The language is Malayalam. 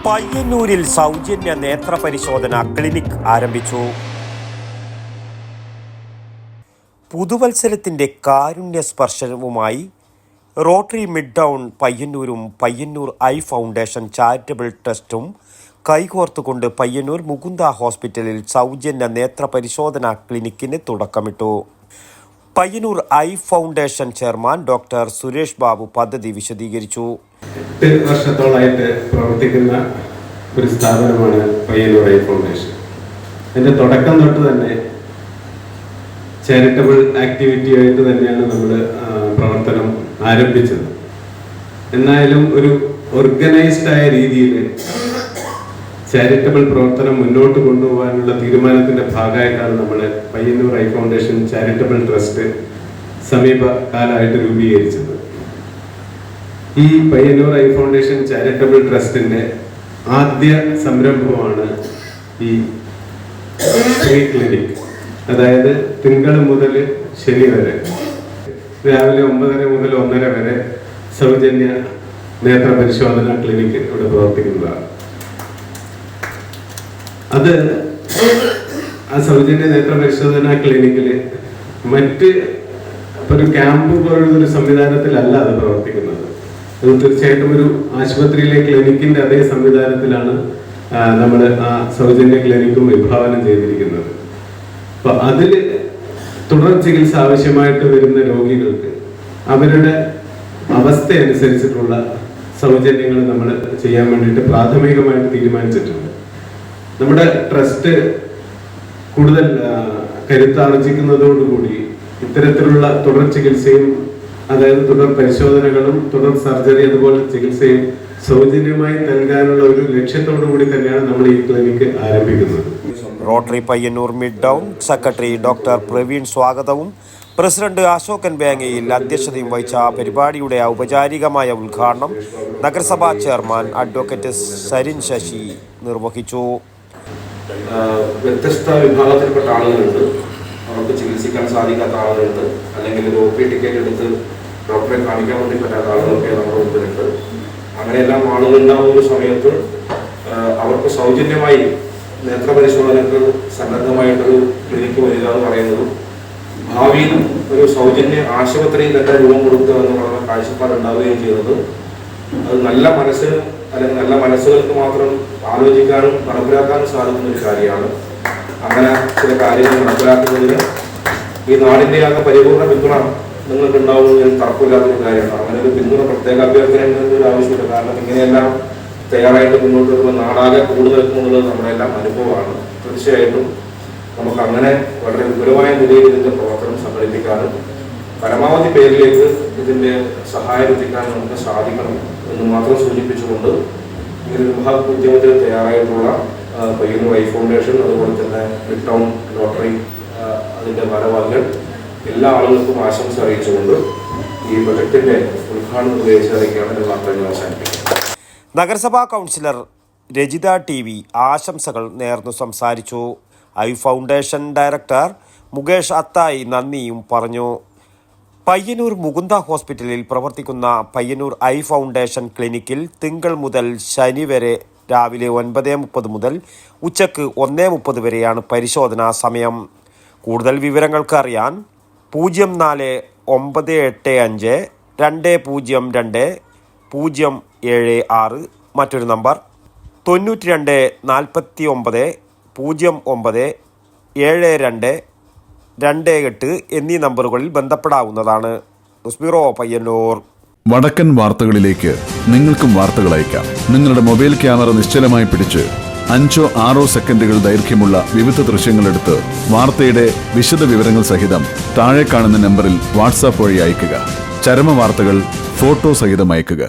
പയ്യന്നൂരിൽ സൗജന്യ നേത്ര പരിശോധന ക്ലിനിക് ആരംഭിച്ചു. പുതുവത്സരത്തിന്റെ കാരുണ്യ സ്പർശനവുമായി റോട്ടറി മിഡ് ടൗൺ പയ്യന്നൂരും പയ്യന്നൂർ ഐ ഫൗണ്ടേഷൻ ചാരിറ്റബിൾ ട്രസ്റ്റും കൈകോർത്തുകൊണ്ട് പയ്യന്നൂർ മുകുന്ദ ഹോസ്പിറ്റലിൽ സൗജന്യ നേത്ര പരിശോധന ക്ലിനിക്കിന് തുടക്കമിട്ടു. Payyanur eye foundation chairman doctor Suresh Babu പദ്ധതി വിശദീകരിച്ചു. 8 വർഷത്തോളായിട്ട് പ്രവർത്തിക്കുന്ന ഒരു സ്ഥാപനമാണ് പയ്യന്നൂർ ഐ ഫൗണ്ടേഷൻ. അതിൻ്റെ തുടക്കം തൊട്ട് തന്നെ ചാരിറ്റബിൾ ആക്ടിവിറ്റിയായിട്ട് തന്നെയാണ് നമ്മൾ പ്രവർത്തനം ആരംഭിച്ചത്. എന്നാലും ഒരു ഓർഗനൈസ്ഡ് ആയ രീതിയിൽ ചാരിറ്റബിൾ പ്രവർത്തനം മുന്നോട്ട് കൊണ്ടുപോകാനുള്ള തീരുമാനത്തിന്റെ ഭാഗമായിട്ടാണ് നമ്മൾ Payyanur eye foundation charitable trust സമീപകാലമായിട്ട് രൂപീകരിച്ചത്. ഈ പയ്യന്നൂർ ഐ ഫൗണ്ടേഷൻ ചാരിറ്റബിൾ ട്രസ്റ്റിന്റെ ആദ്യ സംരംഭമാണ് ഈ ഫ്രീ ക്ലിനിക്. അതായത് തിങ്കൾ മുതൽ ശനി വരെ രാവിലെ 9:30 മുതൽ 1:30 വരെ സൗജന്യ നേത്ര പരിശോധന ക്ലിനിക് ഇവിടെ പ്രവർത്തിക്കുന്നതാണ്. അത് ആ സൗജന്യ നേത്ര പരിശോധന ക്ലിനിക്കിൽ മറ്റ് ഒരു ക്യാമ്പ് പോലുള്ളൊരു സംവിധാനത്തിലല്ല അത് പ്രവർത്തിക്കുന്നത്. അത് തീർച്ചയായിട്ടും ഒരു ആശുപത്രിയിലെ ക്ലിനിക്കിന്റെ അതേ സംവിധാനത്തിലാണ് നമ്മൾ ആ സൗജന്യ ക്ലിനിക്കും വിഭാവനം ചെയ്തിരിക്കുന്നത്. അപ്പൊ അതിൽ തുടർ ചികിത്സ ആവശ്യമായിട്ട് വരുന്ന രോഗികൾക്ക് അവരുടെ അവസ്ഥ അനുസരിച്ചിട്ടുള്ള സൗജന്യങ്ങൾ നമ്മൾ ചെയ്യാൻ വേണ്ടിയിട്ട് പ്രാഥമികമായിട്ട് തീരുമാനിച്ചിട്ടുണ്ട്. നമ്മുടെ ട്രസ്റ്റ് കൂടുതൽ കരുത്താർജിക്കുന്നതോടുകൂടി ഇത്തരത്തിലുള്ള തുടർ ചികിത്സയും, അതായത് തുടർ പരിശോധനകളും തുടർ സർജറി അതുപോലെ ചികിത്സയും സൗജന്യമായി നൽകാനുള്ള ഒരു ലക്ഷ്യത്തോടു കൂടി തന്നെയാണ് നമ്മൾ ഈ ക്ലിനിക്ക് ആരംഭിക്കുന്നത്. Rotary Payyanur mid town secretary doctor Praveen സ്വാഗതവും പ്രസിഡന്റ് അശോകൻ വേങ്ങയിൽ അധ്യക്ഷതയും വഹിച്ച പരിപാടിയുടെ ഔപചാരികമായ ഉദ്ഘാടനം നഗരസഭാ ചെയർമാൻ അഡ്വക്കേറ്റ് സരിൻ ശശി നിർവഹിച്ചു. വ്യത്യസ്ത വിഭാഗത്തിൽപ്പെട്ട ആളുകളുണ്ട്. അവർക്ക് ചികിത്സിക്കാൻ സാധിക്കാത്ത ആളുകളുണ്ട്, അല്ലെങ്കിൽ ഒരു OP ടിക്കറ്റ് എടുത്ത് ഡോക്ടറെ കാണിക്കാൻ വേണ്ടി പറ്റാത്ത ആളുകളൊക്കെ നമ്മുടെ മുമ്പിലുണ്ട്. അങ്ങനെയെല്ലാം ആളുകളുണ്ടാവുന്ന ഒരു സമയത്ത് അവർക്ക് സൗജന്യമായി നേത്ര പരിശോധനക്ക് സന്നദ്ധമായിട്ടൊരു ക്ലിനിക്ക് വരിക എന്ന് പറയുന്നതും ഭാവിയിൽ ഒരു സൗജന്യ ആശുപത്രിയിൽ തന്നെ രൂപം കൊടുക്കുക എന്ന് പറയുന്ന കാഴ്ചപ്പാടുണ്ടാവുകയും ചെയ്യുന്നത് അത് നല്ല മനസ്സിന് അല്ലെങ്കിൽ നല്ല മനസ്സുകൾക്ക് മാത്രം ആലോചിക്കാനും നടപ്പിലാക്കാനും സാധിക്കുന്ന ഒരു കാര്യമാണ്. അങ്ങനെ ചില കാര്യങ്ങൾ നടപ്പിലാക്കുന്നതിന് ഈ നാടിൻ്റെ ആകെ പരിപൂർണ പിന്തുണ നിങ്ങൾക്ക് ഉണ്ടാവുന്നതിൽ തർക്കമില്ലാത്തൊരു കാര്യമാണ്. അങ്ങനെ ഒരു പിന്തുണ പ്രത്യേക അഭ്യർത്ഥന ഒരു ആവശ്യമില്ല. കാരണം ഇങ്ങനെയെല്ലാം തയ്യാറായിട്ട് മുന്നോട്ട് വരുമ്പോൾ നാടാകെ കൂടുതൽ എന്നുള്ളത് നമ്മുടെ എല്ലാം അനുഭവമാണ്. തീർച്ചയായിട്ടും നമുക്ക് അങ്ങനെ വളരെ വിപുലമായ നിലയിൽ ഇതിൻ്റെ പ്രവർത്തനം സംഘടിപ്പിക്കാനും പരമാവധി പേരിലേക്ക് ഇതിൻ്റെ സഹായം എത്തിക്കാനും നമുക്ക് സാധിക്കണം എന്ന് മാത്രം സൂചിപ്പിച്ചുകൊണ്ട് ഇങ്ങനൊരു മഹത് ഉദ്യമത്തിൽ തയ്യാറായിട്ടുള്ള പയ്യന്നൂർ ഐ ഫൗണ്ടേഷൻ, അതുപോലെ തന്നെ മിഡ് ടൗൺ റോട്ടറി, അതിൻ്റെ ഭാരവാഹികൾ എല്ലാ ആളുകൾക്കും ആശംസ അറിയിച്ചുകൊണ്ട് ഈ പ്രൊജക്ടിന്റെ ഉദ്ഘാടനം നിർവഹിച്ചറിയിക്കുകയാണ് എൻ്റെ വാർത്തകൾ അവസാനിപ്പിക്കുന്നത്. നഗരസഭാ കൗൺസിലർ രജിത TV ആശംസകൾ നേർന്നു സംസാരിച്ചു. ഐ ഫൗണ്ടേഷൻ ഡയറക്ടർ മുകേഷ് അത്തായി നന്ദിയും പറഞ്ഞു. പയ്യന്നൂർ മുകുന്ദ ഹോസ്പിറ്റലിൽ പ്രവർത്തിക്കുന്ന പയ്യന്നൂർ ഐ ഫൗണ്ടേഷൻ ക്ലിനിക്കിൽ തിങ്കൾ മുതൽ ശനി വരെ രാവിലെ 9:30 മുതൽ ഉച്ചക്ക് 1:30 വരെയാണ് പരിശോധനാ സമയം. കൂടുതൽ വിവരങ്ങൾക്ക് അറിയാൻ 04-985 202 076, മറ്റൊരു നമ്പർ 92-49 09 72 28 എന്നീ നമ്പറുകളിൽ ബന്ധപ്പെടാവുന്നതാണ്. News bureau Payyanur. വടക്കൻ വാർത്തകളിലേക്ക് നിങ്ങൾക്കും വാർത്തകൾ അയക്കാം. നിങ്ങളുടെ മൊബൈൽ ക്യാമറ നിശ്ചലമായി പിടിച്ച് 5-6 സെക്കൻഡുകൾ ദൈർഘ്യമുള്ള വിവിധ ദൃശ്യങ്ങളെടുത്ത് വാർത്തയുടെ വിശദ വിവരങ്ങൾ സഹിതം താഴെ കാണുന്ന നമ്പറിൽ വാട്സാപ്പ് വഴി അയയ്ക്കുക. ചരമ വാർത്തകൾ ഫോട്ടോ സഹിതം അയയ്ക്കുക.